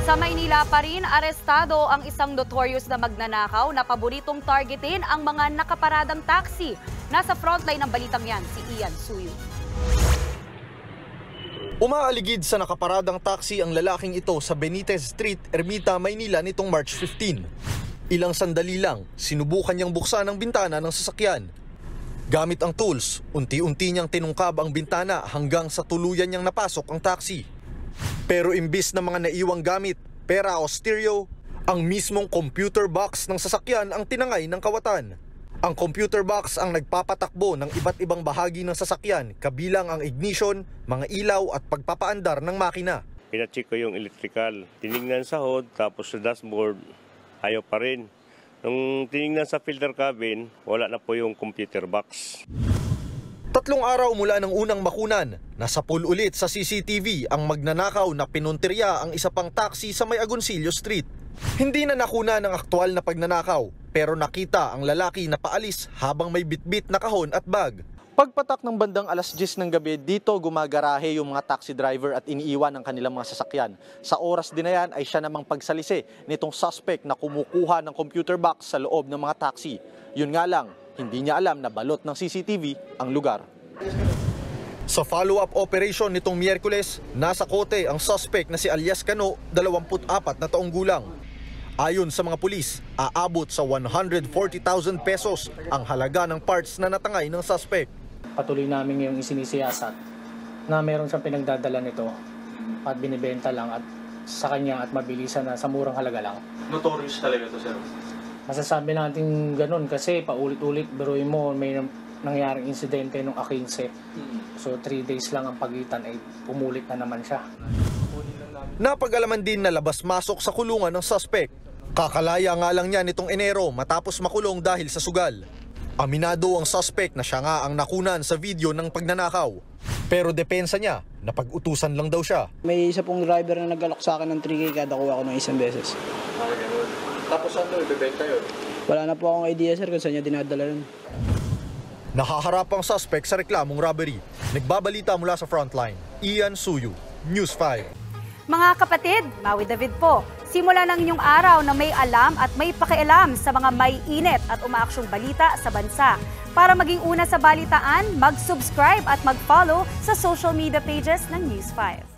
Sa Maynila pa rin, arestado ang isang notorious na magnanakaw na paboritong targetin ang mga nakaparadang taxi. Nasa frontline ng balitang yan, si Ian Suyu. Umaaligid sa nakaparadang taxi ang lalaking ito sa Benitez Street, Ermita, Maynila nitong March 15. Ilang sandali lang, sinubukan niyang buksan ang bintana ng sasakyan. Gamit ang tools, unti-unti niyang tinungkab ang bintana hanggang sa tuluyan niyang napasok ang taxi. Pero imbis na mga naiwang gamit, pera o stereo, ang mismong computer box ng sasakyan ang tinangay ng kawatan. Ang computer box ang nagpapatakbo ng iba't ibang bahagi ng sasakyan, kabilang ang ignition, mga ilaw at pagpapaandar ng makina. Pinacheck ko yung electrical, tinignan sa hood, tapos sa dashboard, ayaw pa rin. Nung tinignan sa filter cabin, wala na po yung computer box. 3 araw mula ng unang makunan, nasa pool ulit sa CCTV ang magnanakaw na pinuntirya ang isa pang taxi sa May Agoncillo Street. Hindi na nakuna ng aktual na pagnanakaw, pero nakita ang lalaki na paalis habang may bitbit na kahon at bag. Pagpatak ng bandang alas 10 ng gabi, dito gumagarahe yung mga taxi driver at iniiwan ang kanilang mga sasakyan. Sa oras din na yan ay siya namang pagsalisi nitong suspect na kumukuha ng computer box sa loob ng mga taxi. Yun nga lang, hindi niya alam na balot ng CCTV ang lugar. Sa follow-up operation nitong Miyerkules, nasa kote ang suspect na si Alias Cano, 24 na taong gulang. Ayon sa mga pulis, aabot sa 140,000 pesos ang halaga ng parts na natangay ng suspect. Patuloy namin yung isinisiyasat na meron siyang pinagdadala nito at binibenta lang at sa kanya at mabilisan na sa murang halaga lang. Notorious talaga to, sir. Masasabi natin ganun kasi paulit-ulit, biruin mo, may nangyaring insidente nung A15. So 3 days lang ang pagitan ay umulit na naman siya. Napag-alaman din na labas-masok sa kulungan ng suspect. Kakalaya nga lang niya nitong Enero matapos makulong dahil sa sugal. Aminado ang suspect na siya nga ang nakunan sa video ng pagnanakaw. Pero depensa niya, napag-utusan lang daw siya. May isa pong driver na nag-alok sa akin ng 3K kada kuha ko ng isang beses. Tapos ano, ibebenta yun? Wala na po akong idea, sir, kung saan niya dinadala yun. Nahaharap ang suspect sa reklamong robbery. Nagbabalita mula sa frontline, Ian Suyu, News 5. Mga kapatid, Maui David po. Simula ng inyong araw na may alam at may pakialam sa mga may init at umaaksyong balita sa bansa. Para maging una sa balitaan, mag-subscribe at mag-follow sa social media pages ng News 5.